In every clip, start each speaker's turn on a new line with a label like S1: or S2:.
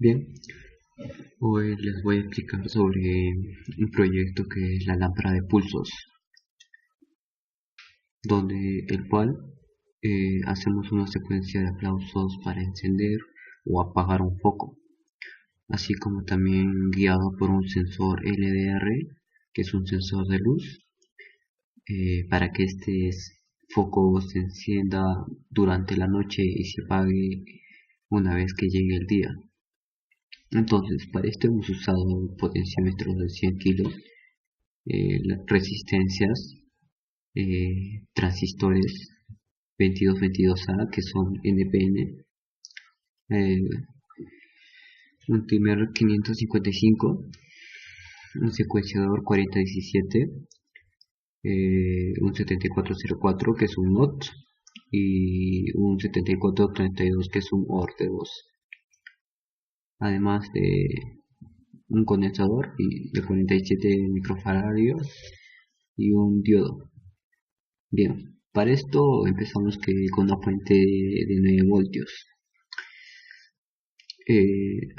S1: Bien, hoy les voy a explicar sobre un proyecto que es la lámpara de pulsos, donde el cual hacemos una secuencia de aplausos para encender o apagar un foco, así como también guiado por un sensor LDR, que es un sensor de luz, para que este foco se encienda durante la noche y se apague una vez que llegue el día. Entonces, para esto hemos usado potenciómetros de 100 kilos, resistencias, transistores 2222A que son NPN, eh, un timer 555, un secuenciador 4017, un 7404 que es un NOT y un 7432 que es un OR de voz, además de un condensador de 47 microfaradios y un diodo. Bien, para esto empezamos con una fuente de 9 voltios.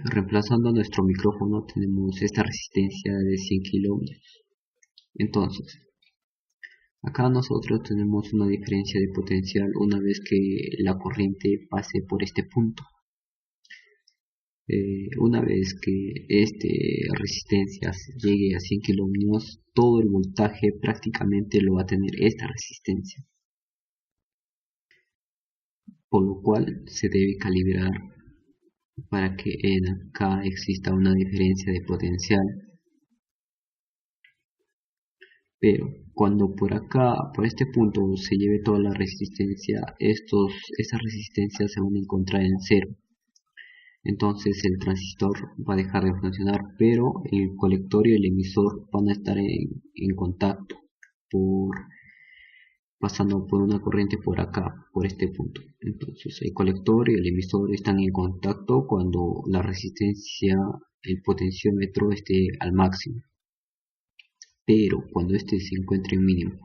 S1: Reemplazando nuestro micrófono tenemos esta resistencia de 100 kiloohms. Entonces, acá nosotros tenemos una diferencia de potencial una vez que la corriente pase por este punto. Una vez que esta resistencia llegue a 100 kiloohms, todo el voltaje prácticamente lo va a tener esta resistencia, por lo cual se debe calibrar para que acá exista una diferencia de potencial. Pero cuando por este punto se lleve toda la resistencia, estas resistencias se van a encontrar en cero. Entonces el transistor va a dejar de funcionar, pero el colector y el emisor van a estar en contacto pasando por una corriente por acá, por este punto. Entonces el colector y el emisor están en contacto cuando la resistencia, el potenciómetro esté al máximo. Pero cuando este se encuentre en mínimo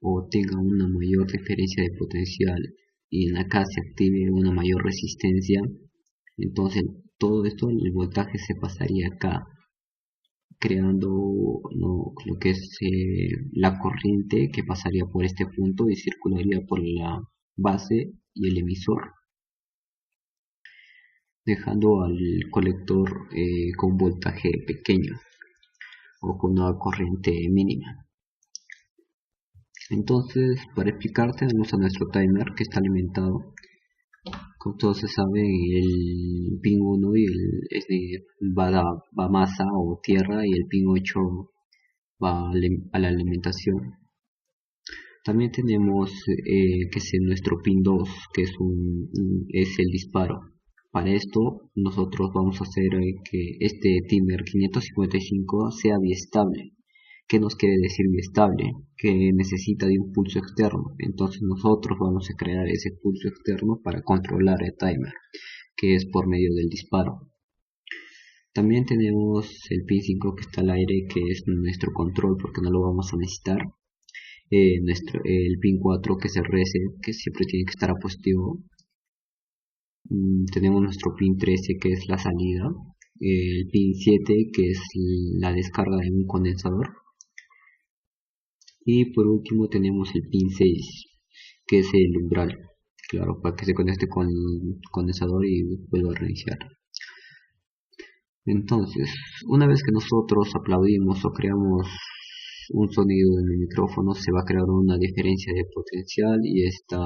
S1: o tenga una mayor diferencia de potencial y en acá se active una mayor resistencia, entonces todo esto, el voltaje se pasaría acá, creando lo que es la corriente que pasaría por este punto y circularía por la base y el emisor, dejando al colector con voltaje pequeño o con una corriente mínima. Entonces, para explicar, tenemos a nuestro timer que está alimentado. Como todos se sabe, el pin 1 va a masa o tierra y el pin 8 va a la alimentación. También tenemos que es nuestro pin 2, que es el disparo. Para esto nosotros vamos a hacer que este timer 555 sea biestable. ¿Qué nos quiere decir biestable? Que necesita de un pulso externo. Entonces nosotros vamos a crear ese pulso externo para controlar el timer, que es por medio del disparo. También tenemos el pin 5 que está al aire, que es nuestro control porque no lo vamos a necesitar. El pin 4 que es el reset, que siempre tiene que estar a positivo. Tenemos nuestro pin 13 que es la salida. El pin 7 que es la descarga de un condensador. Y por último tenemos el pin 6 que es el umbral, claro, para que se conecte con el condensador y vuelva a reiniciar. Entonces, una vez que nosotros aplaudimos o creamos un sonido en el micrófono, se va a crear una diferencia de potencial y esta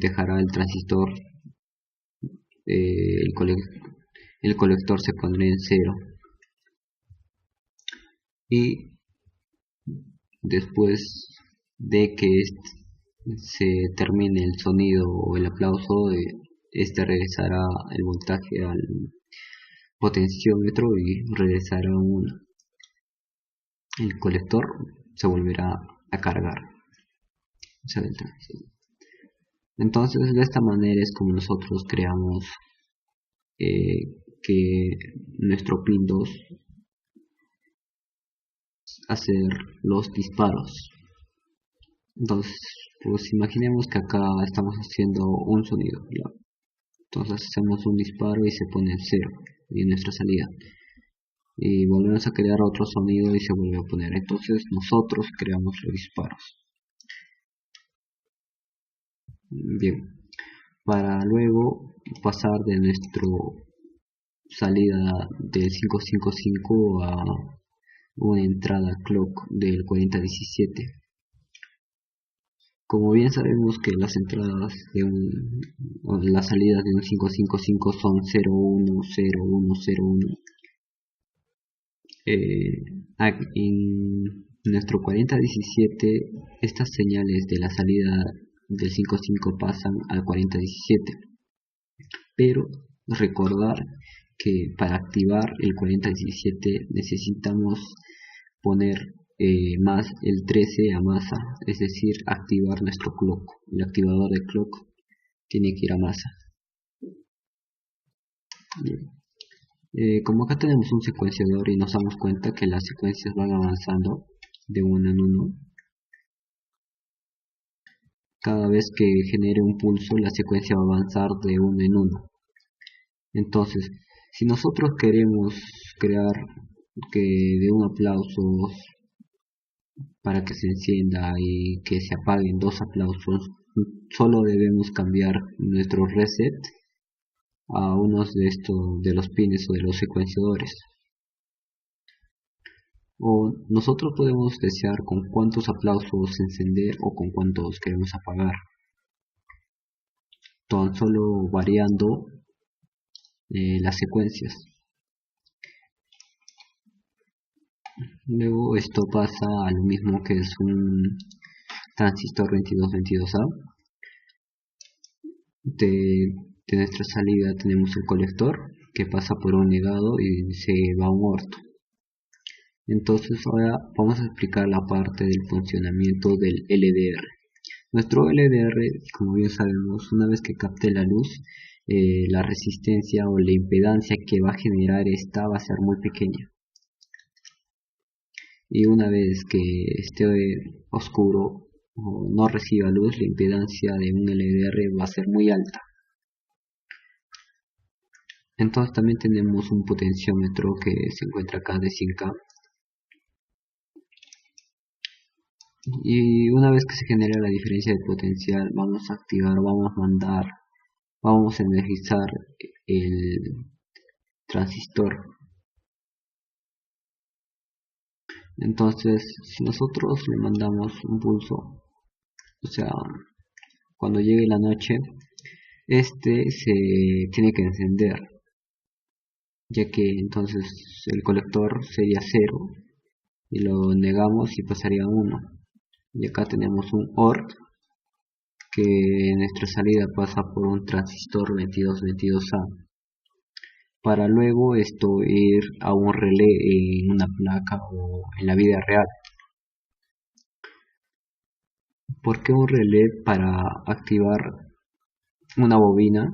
S1: dejará el transistor, el colector se pondrá en cero. Y después de que se termine el sonido o el aplauso, este regresará el voltaje al potenciómetro y regresará el colector se volverá a cargar. Entonces de esta manera es como nosotros creamos que nuestro pin 2 hacer los disparos. Entonces, pues imaginemos que acá estamos haciendo un sonido, ¿ya? Entonces hacemos un disparo y se pone en 0 y en nuestra salida. Y volvemos a crear otro sonido y se vuelve a poner. Entonces nosotros creamos los disparos. Bien, para luego pasar de nuestra salida del 555 a una entrada clock del 4017. Como bien sabemos que las entradas o las salidas de un 555 son 01, 01, 01. En nuestro 4017 estas señales de la salida del 55 pasan al 4017, pero recordar que para activar el 4017 necesitamos poner más el 13 a masa, es decir, activar nuestro clock. El activador de clock tiene que ir a masa. Bien. Como acá tenemos un secuenciador y nos damos cuenta que las secuencias van avanzando de uno en uno, cada vez que genere un pulso la secuencia va a avanzar de uno en uno. Entonces, si nosotros queremos crear que de un aplauso para que se encienda y que se apaguen 2 aplausos, solo debemos cambiar nuestro reset a unos de los pines o de los secuenciadores. O nosotros podemos desear con cuántos aplausos encender o con cuántos queremos apagar, tan solo variando las secuencias. Luego esto pasa a lo mismo que es un transistor 2222A. De nuestra salida tenemos el colector que pasa por un negado y se va a un orto. Entonces ahora vamos a explicar la parte del funcionamiento del LDR. Nuestro LDR, como bien sabemos, una vez que capte la luz, la resistencia o la impedancia que va a generar esta va a ser muy pequeña. Y una vez que esté oscuro o no reciba luz, la impedancia de un LDR va a ser muy alta. Entonces también tenemos un potenciómetro que se encuentra acá de 100K. Y una vez que se genera la diferencia de potencial, vamos a activar, vamos a energizar el transistor. Entonces, si nosotros le mandamos un pulso, o sea, cuando llegue la noche, este se tiene que encender, ya que entonces el colector sería 0 y lo negamos y pasaría a 1. Y acá tenemos un OR que en nuestra salida pasa por un transistor 2222A para luego esto ir a un relé en una placa o en la vida real. ¿Por qué un relé? Para activar una bobina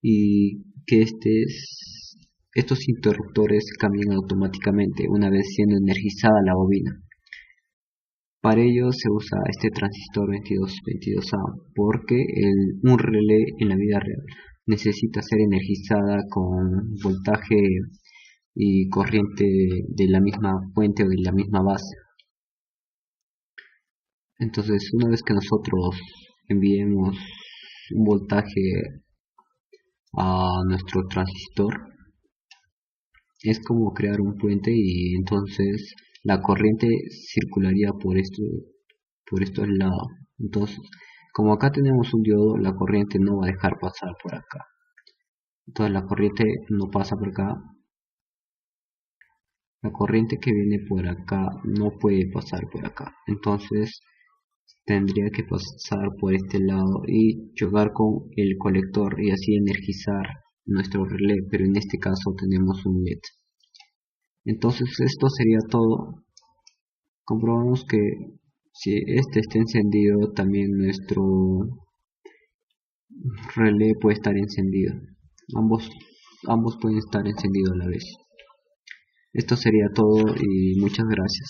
S1: y que estos interruptores cambien automáticamente una vez siendo energizada la bobina. Para ello se usa este transistor 2222A porque un relé en la vida real necesita ser energizada con voltaje y corriente de la misma fuente o de la misma base. Entonces, una vez que nosotros enviemos un voltaje a nuestro transistor, es como crear un puente y entonces la corriente circularía por estos lados. Entonces, como acá tenemos un diodo, la corriente no va a dejar pasar por acá. Entonces la corriente no pasa por acá. La corriente que viene por acá no puede pasar por acá. Entonces tendría que pasar por este lado y chocar con el colector y así energizar nuestro relé, pero en este caso tenemos un LED. Entonces esto sería todo. Comprobamos que si este está encendido, también nuestro relé puede estar encendido. Ambos pueden estar encendidos a la vez. Esto sería todo y muchas gracias.